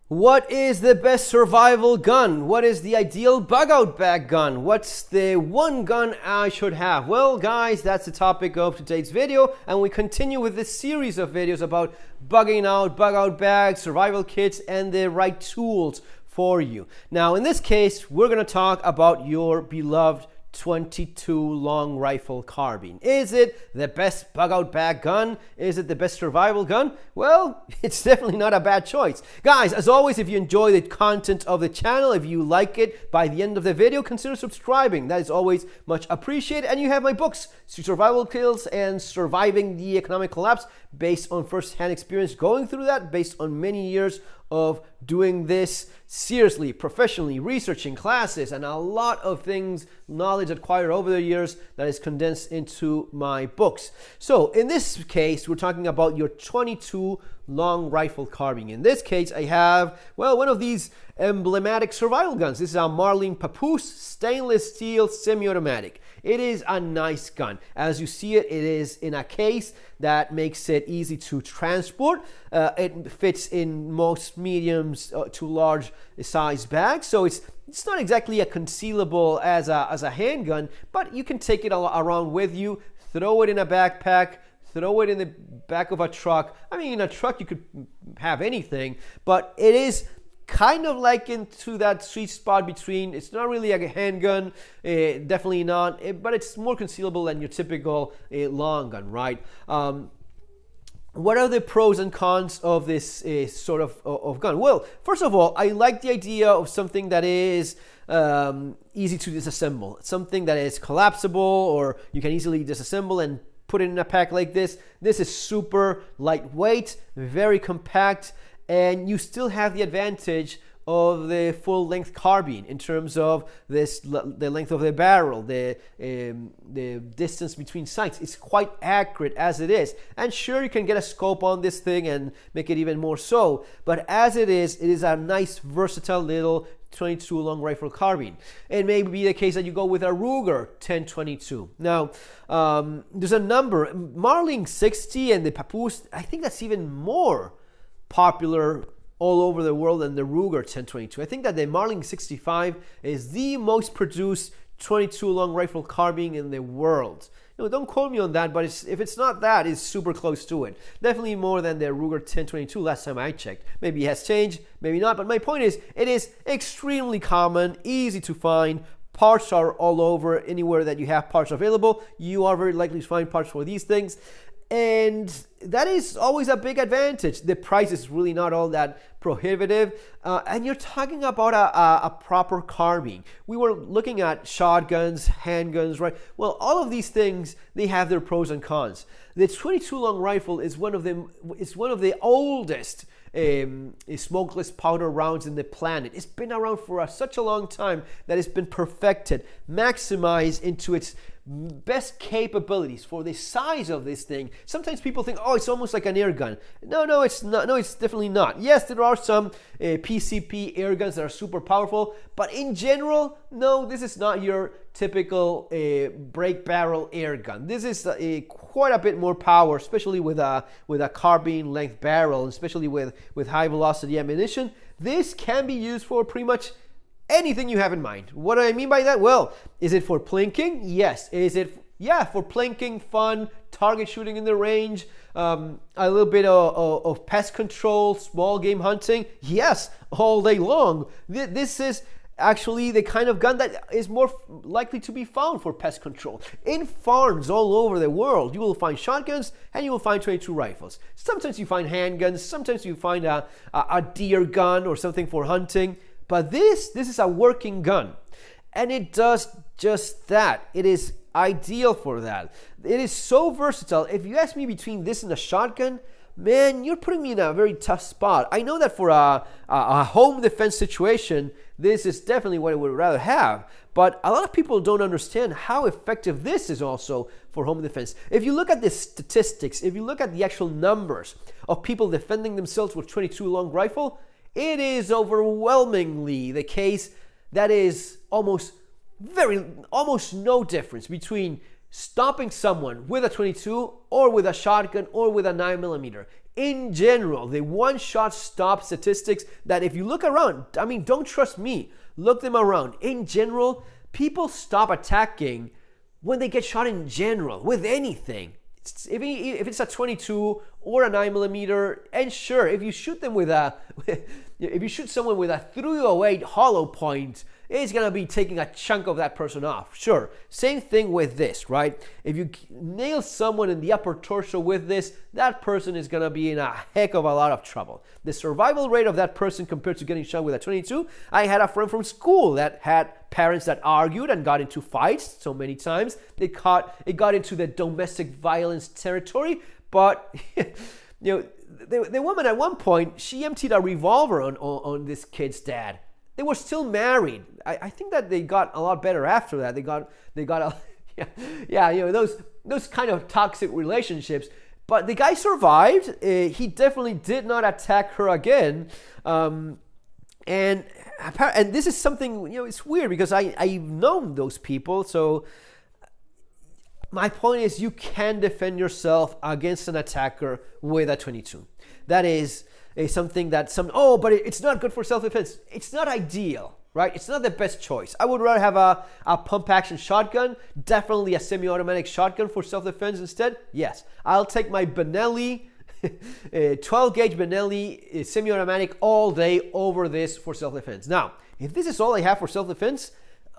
What is the best survival gun? What is the ideal bug out bag gun? What's the one gun I should have? Well, guys, that's the topic of today's video, and we continue with this series of videos about bugging out, bug out bags, survival kits, and the right tools for you. Now, in this case, we're going to talk about your beloved 22 long rifle carbine. Is it the best bug out bag gun? Is it the best survival gun? Well, it's definitely not a bad choice. Guys, as always, if you enjoy the content of the channel, if you like it by the end of the video, consider subscribing. That is always much appreciated. And you have my books, Survival Kills and Surviving the Economic Collapse, based on first-hand experience going through that, based on many years of doing this seriously, professionally, researching classes, and a lot of things, knowledge acquired over the years that is condensed into my books. So in this case, we're talking about your 22 long rifle carbine. In this case, I have, well, one of these emblematic survival guns. This is a Marlin Papoose stainless steel semi-automatic. It is a nice gun. As you see it, it is in a case that makes it easy to transport. It fits in most mediums to large size bags, so it's not exactly a concealable as a handgun, but you can take it around with you, throw it in a backpack, throw it in the back of a truck. I mean, in a truck you could have anything, but it is kind of like into that sweet spot between, it's not really a handgun, definitely not, but it's more concealable than your typical long gun, right? What are the pros and cons of this sort of gun? Well, first of all, I like the idea of something that is easy to disassemble, something that is collapsible, or you can easily disassemble and put it in a pack like this. This is super lightweight, very compact, and you still have the advantage of the full-length carbine in terms of the length of the barrel, the distance between sights. It's quite accurate as it is. And sure, you can get a scope on this thing and make it even more so, but as it is a nice, versatile little 22 long rifle carbine. It may be the case that you go with a Ruger 1022. Now, there's a number, Marlin 60 and the Papoose, I think that's even more popular all over the world than the Ruger 1022. I think that the Marlin 65 is the most produced 22 long rifle carbine in the world. You know, don't quote me on that, but if it's not that, it's super close to it. Definitely more than the Ruger 1022 last time I checked. Maybe it has changed, maybe not, but my point is, it is extremely common, easy to find. Parts are all over. Anywhere that you have parts available, you are very likely to find parts for these things. And that is always a big advantage. The price is really not all that prohibitive. And you're talking about a proper carbine. We were looking at shotguns, handguns, right? Well, all of these things, they have their pros and cons. The 22 long rifle is one of the oldest smokeless powder rounds in the planet. It's been around for such a long time that it's been perfected, maximized into its best capabilities for the size of this thing. Sometimes people think, oh, it's almost like an air gun. No, it's not. No, it's definitely not. Yes, there are some PCP air guns that are super powerful, but in general, no, this is not your typical break barrel air gun. This is quite a bit more power, especially with a carbine length barrel, especially with high velocity ammunition. This can be used for pretty much anything you have in mind. What do I mean by that? Well, is it for plinking? Yes. Is it, yeah, for plinking, fun, target shooting in the range, a little bit of pest control, small game hunting? Yes, all day long. This is actually the kind of gun that is more likely to be found for pest control. In farms all over the world, you will find shotguns and you will find 22 rifles. Sometimes you find handguns, sometimes you find a deer gun or something for hunting. But this is a working gun, and it does just that. It is ideal for that. It is so versatile. If you ask me between this and a shotgun, man, you're putting me in a very tough spot. I know that for a home defense situation, this is definitely what I would rather have. But a lot of people don't understand how effective this is also for home defense. If you look at the statistics, if you look at the actual numbers of people defending themselves with 22 long rifle, it is overwhelmingly the case that is almost no difference between stopping someone with a 22 or with a shotgun or with a 9mm. In general, the one-shot stop statistics that if you look around, I mean, don't trust me, look them around. In general, people stop attacking when they get shot in general, with anything. If it's a 22 or a 9mm, and sure, if you shoot them with a, if you shoot someone with a 308 hollow point, it's gonna be taking a chunk of that person off. Sure, same thing with this, right? If you nail someone in the upper torso with this, that person is gonna be in a heck of a lot of trouble. The survival rate of that person compared to getting shot with a 22, I had a friend from school that had parents that argued and got into fights so many times. It got into the domestic violence territory, but the woman at one point, she emptied a revolver on this kid's dad. They were still married. I think that they got a lot better after that. They got those kind of toxic relationships. But the guy survived. He definitely did not attack her again. And this is something, it's weird because I've known those people. So my point is, you can defend yourself against an attacker with a 22. That is something that but it's not good for self-defense. It's not ideal, right? It's not the best choice. I would rather have a pump-action shotgun, definitely a semi-automatic shotgun for self-defense instead. Yes, I'll take my Benelli, 12-gauge Benelli semi-automatic all day over this for self-defense. Now, if this is all I have for self-defense,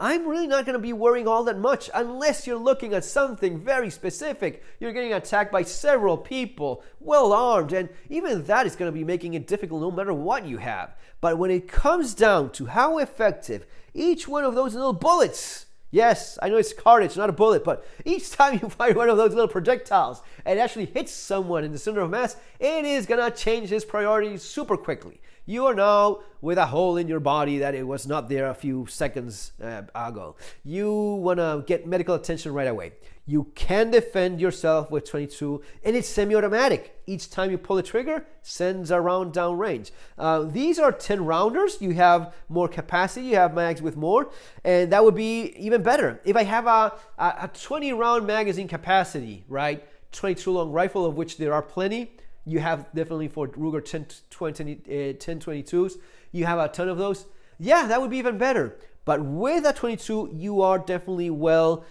I'm really not going to be worrying all that much unless you're looking at something very specific. You're getting attacked by several people, well armed, and even that is going to be making it difficult no matter what you have. But when it comes down to how effective each one of those little bullets, yes, I know it's carnage, not a bullet, but each time you fire one of those little projectiles and it actually hits someone in the center of mass, it is going to change his priorities super quickly. You are now with a hole in your body that it was not there a few seconds ago. You want to get medical attention right away. You can defend yourself with 22, and it's semi-automatic. Each time you pull the trigger, sends a round down range. These are 10 rounders. You have more capacity. You have mags with more, and that would be even better. If I have a 20 round magazine capacity, right? 22 long rifle, of which there are plenty. You have definitely for Ruger 1022s, you have a ton of those. Yeah, that would be even better. But with a 22, you are definitely well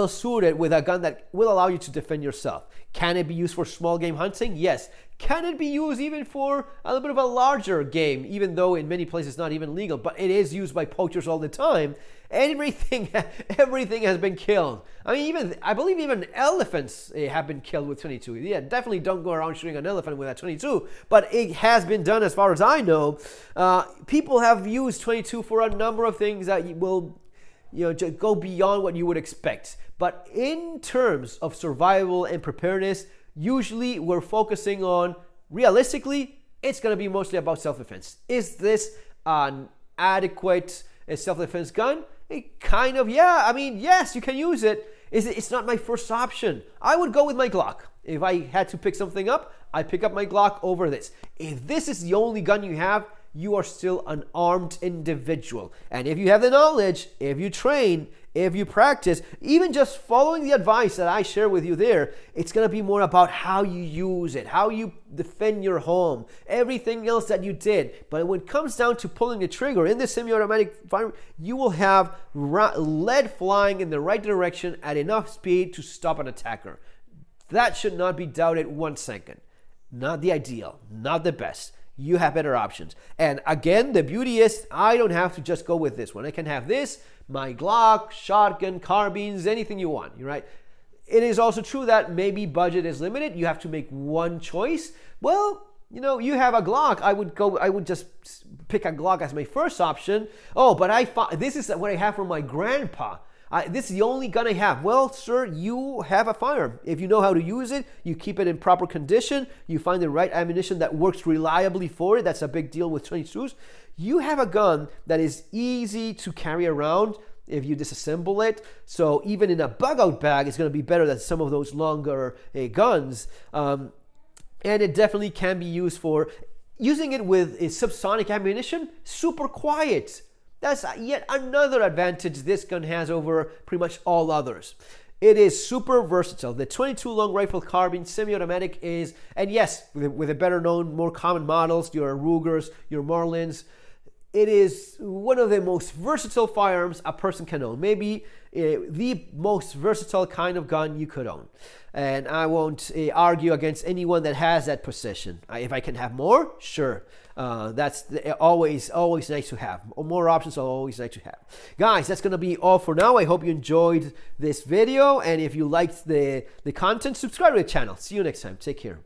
suited with a gun that will allow you to defend yourself. Can it be used for small game hunting? Yes. Can it be used even for a little bit of a larger game, even though in many places it's not even legal, but it is used by poachers all the time. Everything has been killed. I mean, I believe even elephants have been killed with 22. Yeah, definitely don't go around shooting an elephant with a 22, but it has been done as far as I know. People have used 22 for a number of things that will just go beyond what you would expect. But in terms of survival and preparedness, usually we're focusing on, realistically, it's going to be mostly about self-defense. Is this an adequate self-defense gun? Kind of, yeah. I mean, yes, you can use it. It's not my first option. I would go with my Glock. If I had to pick something up, I pick up my Glock over this. If this is the only gun you have, you are still an armed individual. And if you have the knowledge, if you train, if you practice, even just following the advice that I share with you there, it's going to be more about how you use it, how you defend your home, everything else that you did. But when it comes down to pulling the trigger in the semi-automatic fire, you will have lead flying in the right direction at enough speed to stop an attacker. That should not be doubted 1 second. Not the ideal, not the best. You have better options. And again, the beauty is I don't have to just go with this one. I can have this, my Glock, shotgun, carbines, anything you want, right? It is also true that maybe budget is limited. You have to make one choice. Well, you have a Glock. I would just pick a Glock as my first option. Oh, but this is what I have from my grandpa. This is the only gun I have. Well, sir, you have a firearm. If you know how to use it, you keep it in proper condition, you find the right ammunition that works reliably for it. That's a big deal with 22s. You have a gun that is easy to carry around if you disassemble it. So even in a bug-out bag, it's going to be better than some of those longer guns. And it definitely can be used for using it with subsonic ammunition, super quiet. That's yet another advantage this gun has over pretty much all others. It is super versatile. The 22 long rifle carbine semi-automatic is, and yes, with a better known, more common models, your Rugers, your Marlins, it is one of the most versatile firearms a person can own. Maybe the most versatile kind of gun you could own. And I won't argue against anyone that has that position. If I can have more, sure. That's always nice to have. More options are always nice to have. Guys, that's going to be all for now. I hope you enjoyed this video. And if you liked the content, subscribe to the channel. See you next time. Take care.